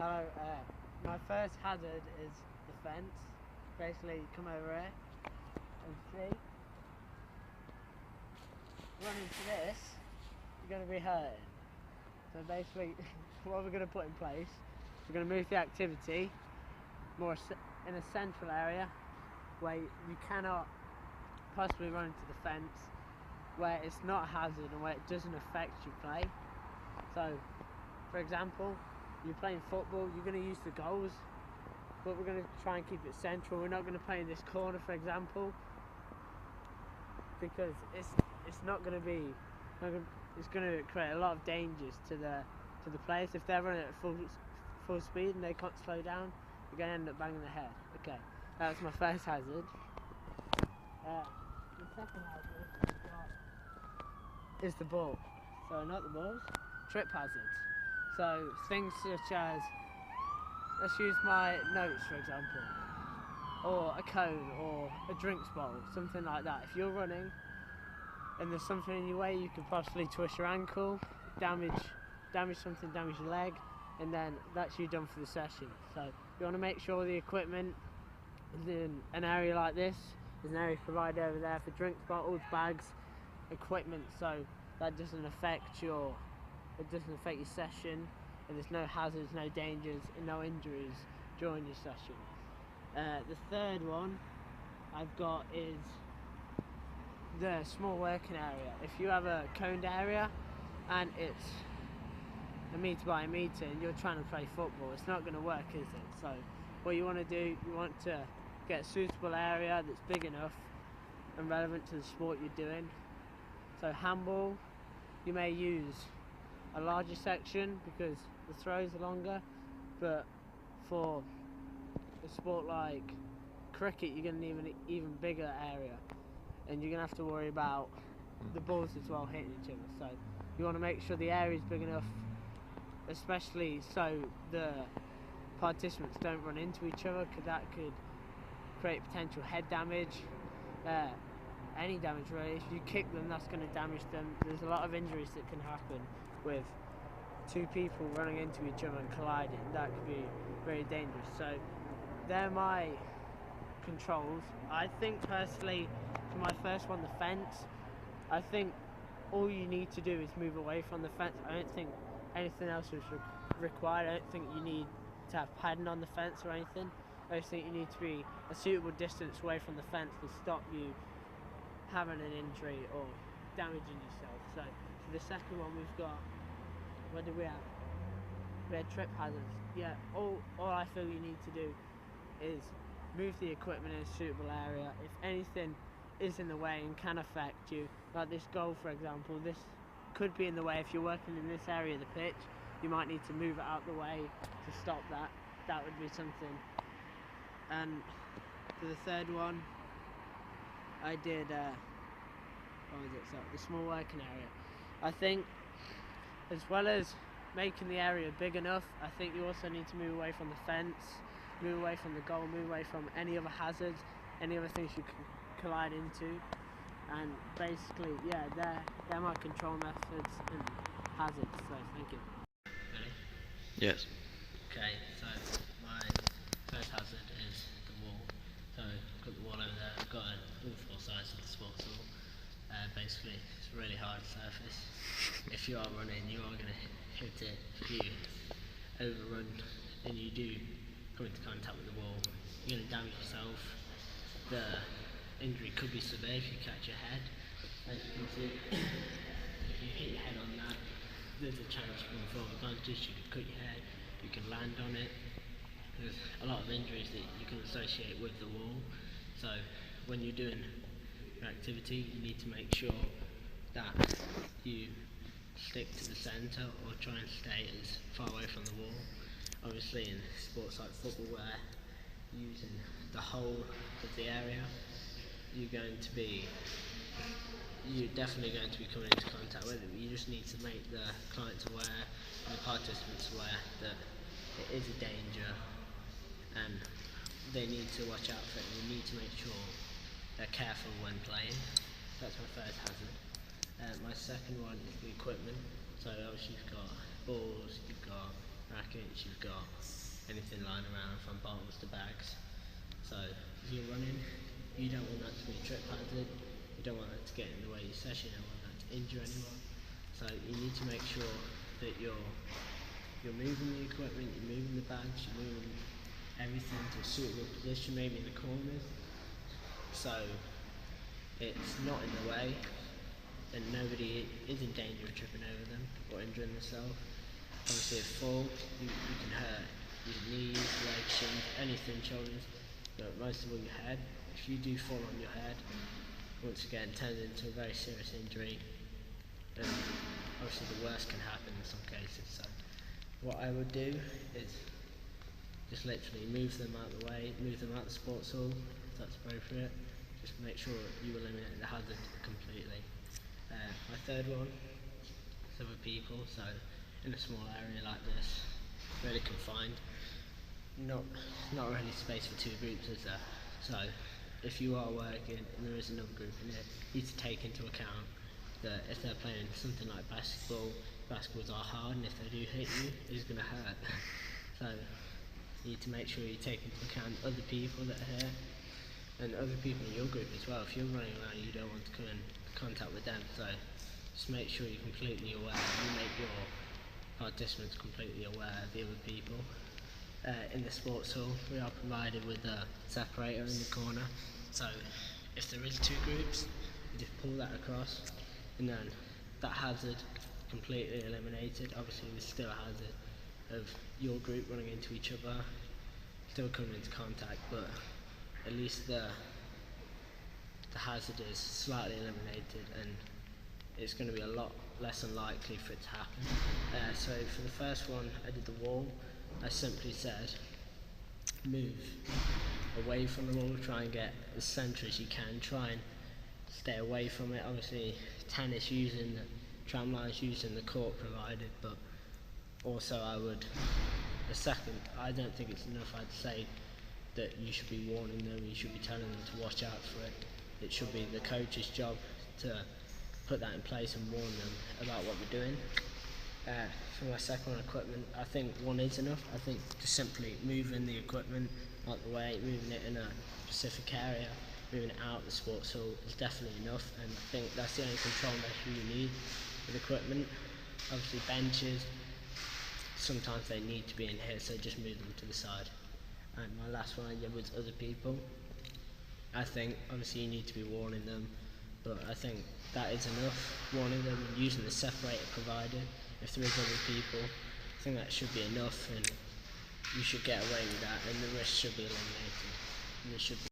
Hello, my first hazard is the fence. Basically, come over here and see. Run into this, you're going to be hurting. So basically, what we're going to put in place, we're going to move the activity more in a central area where you cannot possibly run into the fence, where it's not a hazard and where it doesn't affect your play. So, for example, you're playing football, you're going to use the goals, but we're going to try and keep it central. We're not going to play in this corner, for example, because it's not going to be. It's going to create a lot of dangers to the players. If they're running at full speed and they can't slow down, you're going to end up banging their head. Okay, that's my first hazard. The second hazard is the ball. So not the balls, trip hazards. So things such as, let's use my notes for example, or a cone or a drinks bowl, something like that. If you're running and there's something in your way, you could possibly twist your ankle, damage something, damage your leg, and then that's you done for the session. So you want to make sure the equipment is in an area like this. There's an area provided over there for drinks bottles, bags, equipment, so that doesn't affect your session, and there's no hazards, no dangers, and no injuries during your session. The third one I've got is the small working area. If you have a coned area and it's a metre by a metre and you're trying to play football, it's not going to work, is it? So what you want to do, you want to get a suitable area that's big enough and relevant to the sport you're doing. So handball, you may use a larger section because the throws are longer, but for a sport like cricket, you're going to need an even bigger area, and you're going to have to worry about the balls as well hitting each other. So you want to make sure the area is big enough, especially so the participants don't run into each other, because that could create potential head damage, any damage really. If you kick them, that's going to damage them. There's a lot of injuries that can happen with two people running into each other and colliding. That could be very dangerous. So they're my controls. I think personally, for my first one, the fence, I think all you need to do is move away from the fence. I don't think anything else is required. I don't think you need to have padding on the fence or anything. I just think you need to be a suitable distance away from the fence to stop you having an injury or damaging yourself. So for the second one, we've got, what did we have? We had trip hazards. Yeah, all I feel you need to do is move the equipment in a suitable area. If anything is in the way and can affect you, like this goal for example, this could be in the way. If you're working in this area of the pitch, you might need to move it out the way to stop that. That would be something. And for the third one, I did, what was it, so the small working area. I think as well as making the area big enough, I think you also need to move away from the fence, move away from the goal, move away from any other hazards, any other things you can collide into. And basically, yeah, they're my control methods and hazards, so thank you. Ready? Yes. Okay, so my first hazard is the wall. So I've got the wall over there, I've got all four sides of the sports wall. Basically, it's a really hard surface. If you are running, you are going to hit it. If you overrun and you do come into contact with the wall, you're going to damage yourself. The injury could be severe if you catch your head. As you can see, if you hit your head on that, there's a chance you can fall unconscious, you could cut your head, you can land on it. There's a lot of injuries that you can associate with the wall. So when you're doing your activity, you need to make sure that you stick to the centre or try and stay as far away from the wall. Obviously in sports like football, where you're using the whole of the area, you're definitely going to be coming into contact with it. You just need to make the clients aware and the participants aware that it is a danger and they need to watch out for it, and you need to make sure they're careful when playing. That's my first hazard. My second one is the equipment. So obviously you've got balls, you've got rackets, you've got anything lying around from bottles to bags. So if you're running, you don't want that to be a trip hazard, you don't want that to get in the way of your session, you don't want that to injure anyone. So you need to make sure that you're moving the equipment, you're moving the bags, you're moving everything to a suitable position, maybe in the corners, so it's not in the way and nobody is in danger of tripping over them or injuring themselves. Obviously if fall, you can hurt your knees, legs, shins, anything, shoulders, but most of all your head. If you do fall on your head, once again turns into a very serious injury, and obviously the worst can happen in some cases. So what I would do is just literally move them out of the way, move them out of the sports hall if that's appropriate. Just make sure you eliminate the hazard completely. My third one is other people, so in a small area like this, really confined, not really space for two groups, is there? So if you are working and there is another group in it, you need to take into account that if they're playing something like basketballs are hard, and if they do hit you, it's going to hurt. So you need to make sure you take into account other people that are here, and other people in your group as well. If you're running around, you don't want to come in contact with them, so just make sure you're completely aware, you make your participants completely aware of the other people. In the sports hall, we are provided with a separator in the corner, so if there is two groups, you just pull that across, and then that hazard completely eliminated. Obviously there's still a hazard of your group running into each other, still coming into contact, but at least the hazard is slightly eliminated, and it's going to be a lot less unlikely for it to happen. So for the first one, I did the wall. I simply said, move away from the wall, try and get as centre as you can, try and stay away from it. Obviously tennis using the tram lines, using the court provided, but also I don't think it's enough I'd say that you should be warning them, you should be telling them to watch out for it. It should be the coach's job to put that in place and warn them about what they're doing. For my second one, equipment, I think one is enough. I think just simply moving the equipment out the way, moving it in a specific area, moving it out of the sports hall is definitely enough, and I think that's the only control measure you need with equipment. Obviously benches, sometimes they need to be in here, so just move them to the side. And my last one I did was other people. I think obviously you need to be warning them, but I think that is enough. Warning them and using the separator provided. If there is other people, I think that should be enough, and you should get away with that, and the risk should be eliminated. And there should be